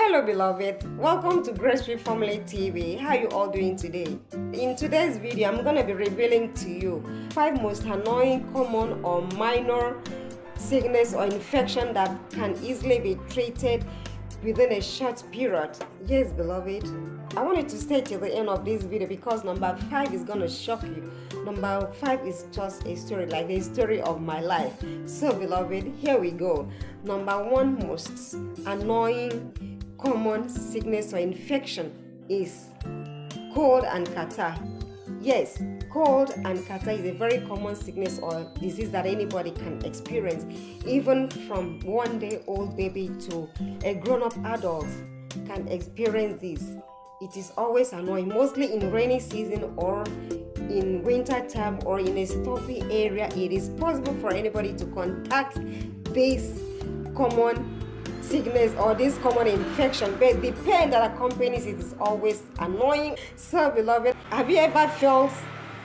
Hello beloved, welcome to Grace Free Family TV. How are you all doing today? In today's video, I'm going to be revealing to you 5 most annoying, common or minor sickness or infection that can easily be treated within a short period. Yes beloved, I want you to stay till the end of this video because number 5 is going to shock you. Number 5 is just a story, like the story of my life. So beloved, here we go. Number 1 most annoying common sickness or infection is cold and catarrh. Yes, cold and catarrh is a very common sickness or disease that anybody can experience, even from 1-day-old baby to a grown-up adult can experience this. It is always annoying, mostly in rainy season or in winter time or in a stuffy area. It is possible for anybody to contact this common sickness or this common infection, but the pain that accompanies it is always annoying. So beloved, have you ever felt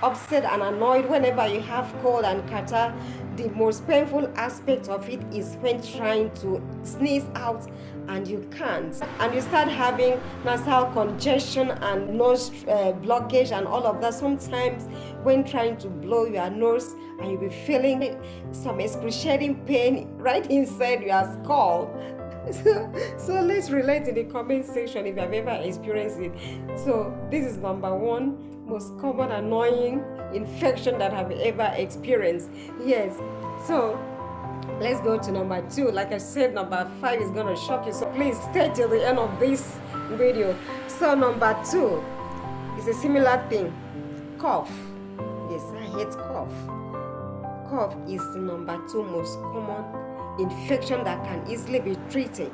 upset and annoyed whenever you have cold and catarrh? The most painful aspect of it is when trying to sneeze out and you can't, and you start having nasal congestion and nose blockage and all of that. Sometimes when trying to blow your nose and you'll be feeling some excruciating pain right inside your skull. So let's relate in the comment section if you have ever experienced it. So this is number 1 most common annoying infection that I've ever experienced. Yes, so let's go to number 2. Like I said, number 5 is gonna shock you, so please stay till the end of this video. So number 2 is a similar thing, cough. Yes, I hate cough. Cough is the number 2 most common infection that can easily be treated,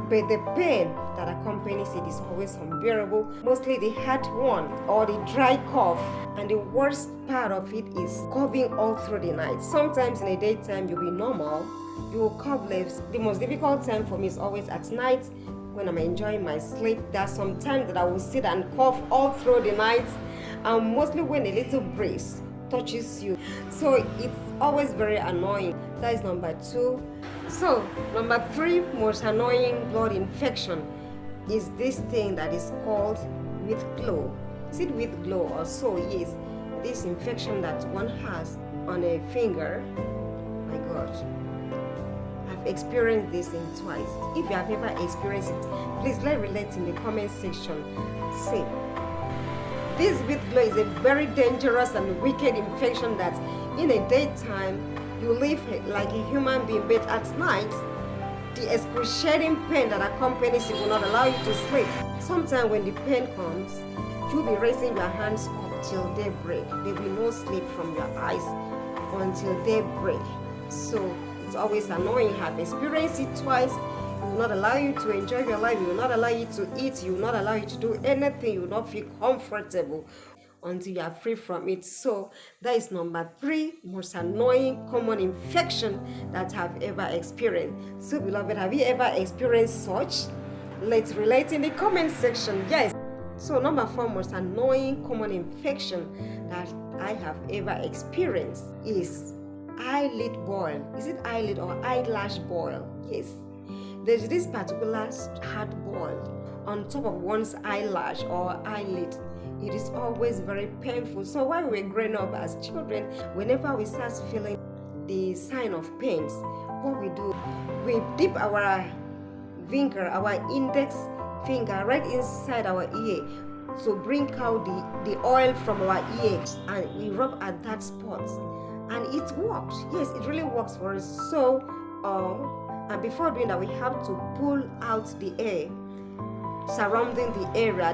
but the pain that accompanies it is always unbearable, mostly the hard one or the dry cough. And the worst part of it is coughing all through the night. Sometimes in the daytime you'll be normal, you will cough less. The most difficult time for me is always at night when I'm enjoying my sleep. There's some time that I will sit and cough all through the night, and mostly when a little breeze touches you, so it's always very annoying. That is number 2. So number 3 most annoying blood infection is this thing that is called with glow. Is it with glow or so? Yes, this infection that one has on a finger. My God, I've experienced this in twice. If you have ever experienced it, please let relate in the comment section. See, this with glow is a very dangerous and wicked infection that in the daytime you live like a human being, but at night the excruciating pain that accompanies it will not allow you to sleep. Sometimes when the pain comes, you'll be raising your hands up till daybreak. There will be no sleep from your eyes until daybreak. So it's always annoying. I've experienced it twice. It will not allow you to enjoy your life. It will not allow you to eat. It will not allow you to do anything. You will not feel comfortable until you are free from it. So that is number 3 most annoying common infection that I've ever experienced. So beloved, have you ever experienced such? Let's relate in the comment section. Yes. So number 4 most annoying common infection that I have ever experienced is eyelid boil. Is it eyelid or eyelash boil? Yes. There's this particular hard boil on top of one's eyelash or eyelid. It is always very painful. So while we were growing up as children, whenever we start feeling the sign of pains, what we do, we dip our finger, our index finger right inside our ear to bring out the oil from our ear, and we rub at that spot, and it works. Yes, it really works for us. So and before doing that, we have to pull out the air surrounding the area,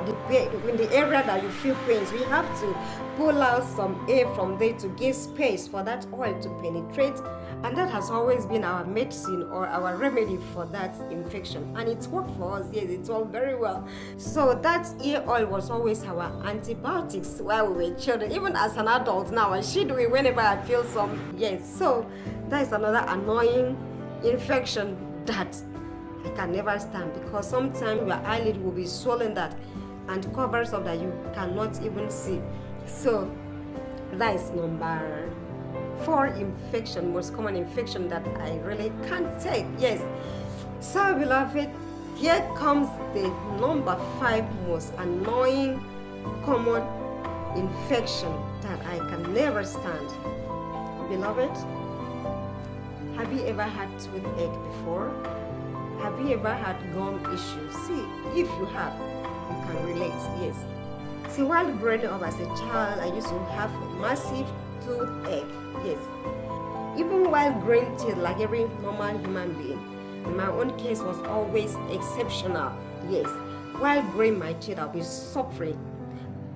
in the area that you feel pains. We have to pull out some air from there to give space for that oil to penetrate, and that has always been our medicine or our remedy for that infection, and it's worked for us. Yes, it's all very well. So that ear oil was always our antibiotics while we were children. Even as an adult now, I should do it whenever I feel some. Yes, so that is another annoying infection that I can never stand, because sometimes your eyelid will be swollen that and covers up that you cannot even see. So that is number 4 infection, most common infection that I really can't take. Yes. So beloved, Here comes the number 5 most annoying common infection that I can never stand. Beloved, have you ever had toothache before? Have you ever had gum issues? See, if you have, you can relate, yes. See, while growing up as a child, I used to have a massive toothache, yes. Even while growing teeth like every normal human being, my own case was always exceptional, yes. While growing my teeth, I'll be suffering.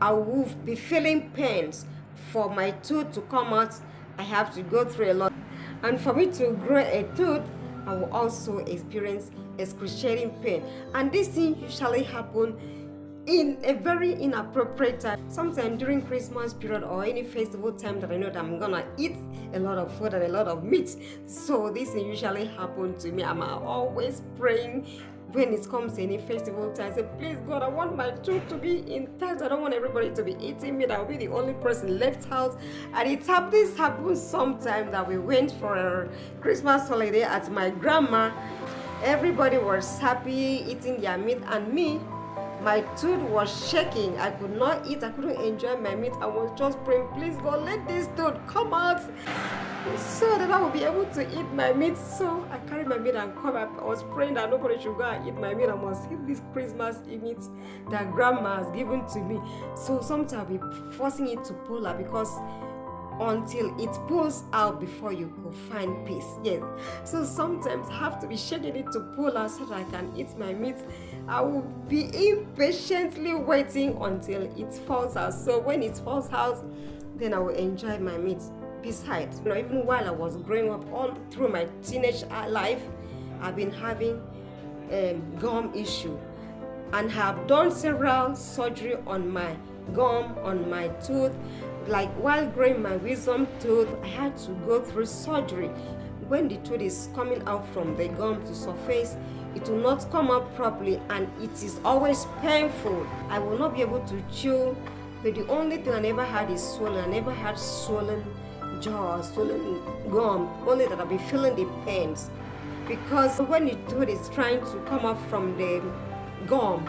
I will be feeling pains. For my tooth to come out, I have to go through a lot. And for me to grow a tooth, I will also experience excruciating pain. And this thing usually happens in a very inappropriate time. Sometimes during Christmas period or any festival time that I know that I'm gonna eat a lot of food and a lot of meat. So this thing usually happens to me. I'm always praying when it comes to any festival time. I say, please God, I want my tooth to be intact. I don't want everybody to be eating meat. I'll be the only person left out. And this happened sometime that we went for a Christmas holiday at my grandma. Everybody was happy eating their meat, and me, my tooth was shaking. I could not eat. I couldn't enjoy my meat. I was just praying, please God, let this tooth come out so that I will be able to eat my meat. So I carried my meat and come up. I was praying that nobody should go and eat my meat. I must eat this Christmas meat that grandma has given to me. So sometimes I'll be forcing it to pull out, because until it pulls out before you could find peace. Yes. So sometimes I have to be shaking it to pull out so that I can eat my meat. I will be impatiently waiting until it falls out. So when it falls out, then I will enjoy my meat. Besides, even while I was growing up, all through my teenage life, I've been having gum issue, and have done several surgery on my gum, on my tooth. Like while growing my wisdom tooth, I had to go through surgery. When the tooth is coming out from the gum to surface, it will not come out properly, and it is always painful. I will not be able to chew, but the only thing I never had is swollen. I never had swollen jaw, swollen gum, only that I'll be feeling the pains. Because when the tooth is trying to come out from the gum,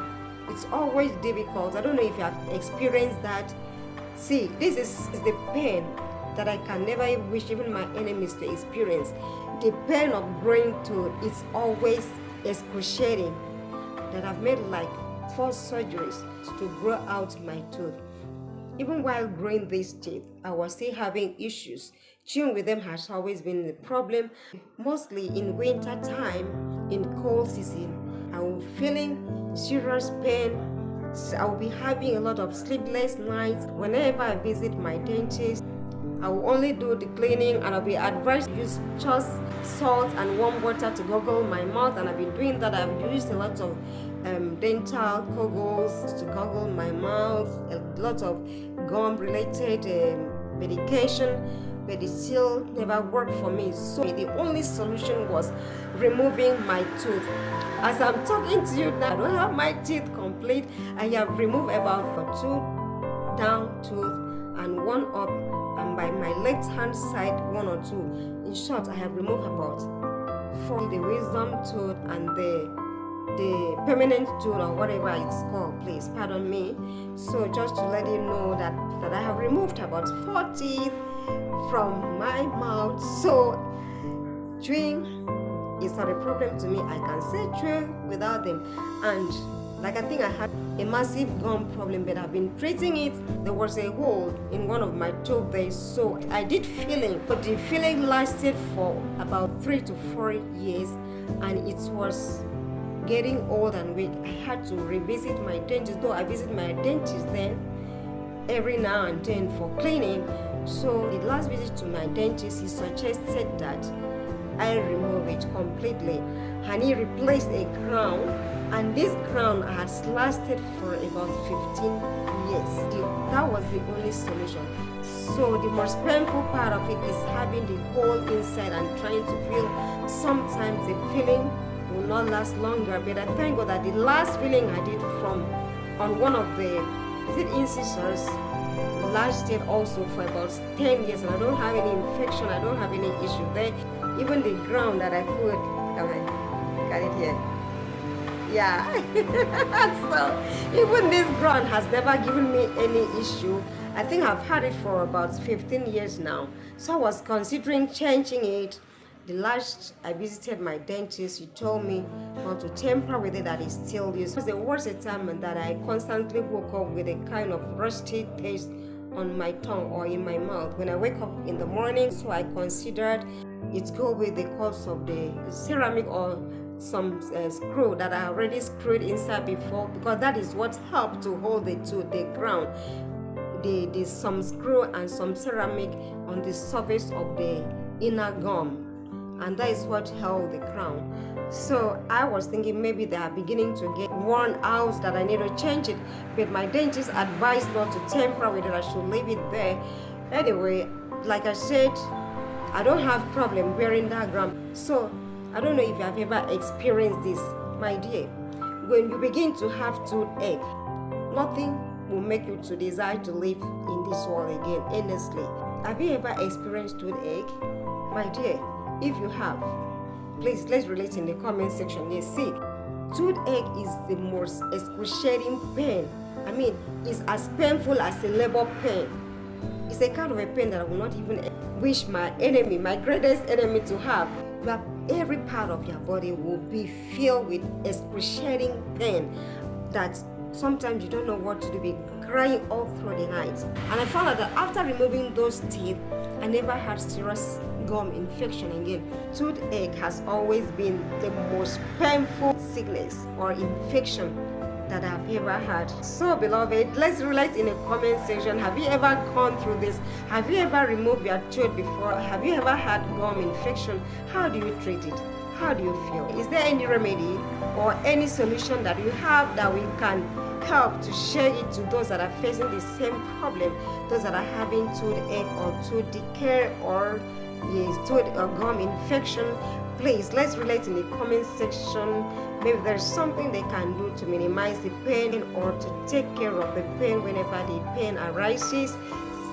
it's always difficult. I don't know if you have experienced that. See, this is the pain that I can never wish even my enemies to experience. The pain of growing tooth is always excruciating. That I've made like 4 surgeries to grow out my tooth. Even while growing these teeth, I was still having issues. Chewing with them has always been a problem. Mostly in winter time, in cold season, I was feeling serious pain. So I will be having a lot of sleepless nights. Whenever I visit my dentist, I will only do the cleaning, and I'll be advised to use just salt and warm water to gargle my mouth, and I've been doing that. I've used a lot of dental goggles to gargle my mouth, a lot of gum related medication, but it still never worked for me. So the only solution was removing my tooth. As I'm talking to you now, I don't have my teeth complete. I have removed about 2 down tooth and 1 up, and by my left hand side 1 or 2. In short, I have removed about 4, the wisdom tooth and the permanent tooth, or whatever it's called, please pardon me. So just to let you know that I have removed about 4 teeth from my mouth. So chewing is not a problem to me. I can say chew without them. And like I think I had a massive gum problem, but I've been treating it. There was a hole in one of my tooth there, so I did filling, but the filling lasted for about 3 to 4 years, and it was getting old and weak. I had to revisit my dentist, though I visit my dentist then every now and then for cleaning. So the last visit to my dentist, he suggested that I remove it completely, and he replaced a crown, and this crown has lasted for about 15 years. That was the only solution. So the most painful part of it is having the hole inside and trying to feel. Sometimes the feeling will not last longer, but I thank God that the last filling I did on one of the incisors lasted also for about 10 years, and I don't have any infection, I don't have any issue there. Even the ground that I put, look at it here, Yeah. So even this ground has never given me any issue. I think I've had it for about 15 years now. So I was considering changing it. The last I visited my dentist, he told me not to tamper with it, that it's still used. There was a time that I constantly woke up with a kind of rusty taste on my tongue or in my mouth when I wake up in the morning. So I considered it could be the cause of the ceramic or some screw that I already screwed inside before, because that is what helped to hold it to the ground. There's some screw and some ceramic on the surface of the inner gum, and that is what held the crown. So I was thinking maybe they are beginning to get worn out, that I need to change it, but my dentist advised not to tamper with it, I should leave it there. Anyway, like I said, I don't have problem wearing that gum. So I don't know if you have ever experienced this, my dear. When you begin to have toothache, nothing will make you to desire to live in this world again, honestly. Have you ever experienced toothache? My dear, if you have, please let's relate in the comment section. Yes, see, toothache is the most excruciating pain. I mean, it's as painful as a labor pain. It's a kind of a pain that I will not even wish my enemy, my greatest enemy, to have. Every part of your body will be filled with excruciating pain that sometimes you don't know what to do, be crying all through the night. And I found out that after removing those teeth, I never had serious gum infection again. Toothache has always been the most painful sickness or infection that I've ever had. So beloved, let's relate in the comment section. Have you ever gone through this? Have you ever removed your tooth before? Have you ever had gum infection? How do you treat it? How do you feel? Is there any remedy or any solution that you have that we can help to share it to those that are facing the same problem, those that are having toothache or tooth decay or tooth or gum infection? Please, let's relate in the comment section. Maybe there's something they can do to minimize the pain or to take care of the pain whenever the pain arises,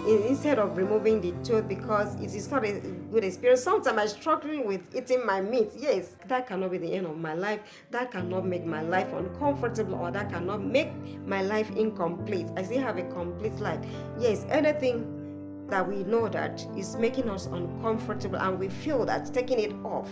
instead of removing the tooth, because it is not a good experience. Sometimes I struggle with eating my meat. Yes, that cannot be the end of my life. That cannot make my life uncomfortable, or that cannot make my life incomplete. I still have a complete life. Yes, anything that we know that is making us uncomfortable and we feel that taking it off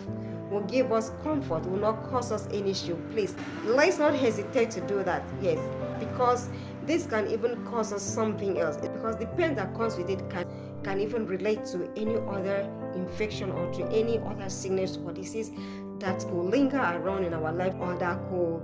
will give us comfort, will not cause us any issue, please let's not hesitate to do that. Yes, because this can even cause us something else, because the pain that comes with it can even relate to any other infection or to any other sickness or disease that could linger around in our life, or that could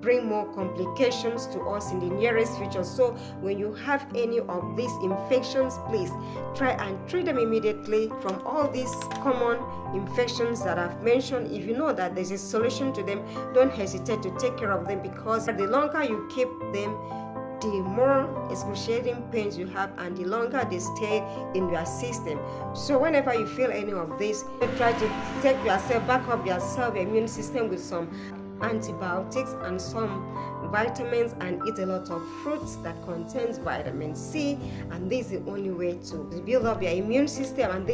bring more complications to us in the nearest future. So when you have any of these infections, please try and treat them immediately from all these common infections that I've mentioned. If you know that there's a solution to them, don't hesitate to take care of them, because the longer you keep them, the more excruciating pains you have and the longer they stay in your system. So whenever you feel any of this, try to take yourself, back up yourself, your immune system with some antibiotics and some vitamins, and eat a lot of fruits that contains vitamin C. And this is the only way to build up your immune system, and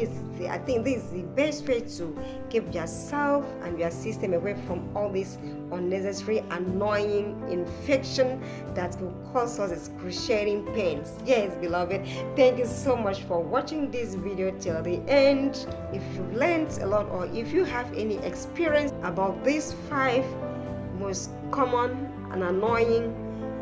I think this is the best way to keep yourself and your system away from all this unnecessary annoying infection that will cause us excruciating pains. Yes, beloved, thank you so much for watching this video till the end. If you've learned a lot, or if you have any experience about these 5 most common and annoying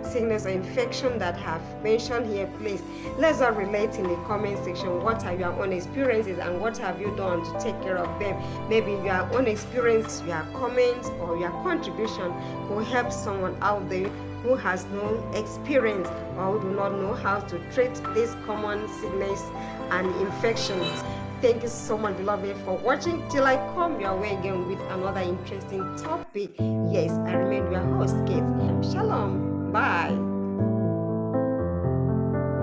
sickness or infection that have mentioned here, please let's all relate in the comment section. What are your own experiences and what have you done to take care of them? Maybe your own experience, your comments, or your contribution will help someone out there who has no experience or who do not know how to treat this common sickness and infections. Thank you so much, beloved, for watching. Till I come your way again with another interesting topic. Yes, I remain your host, Kate. Shalom. Bye.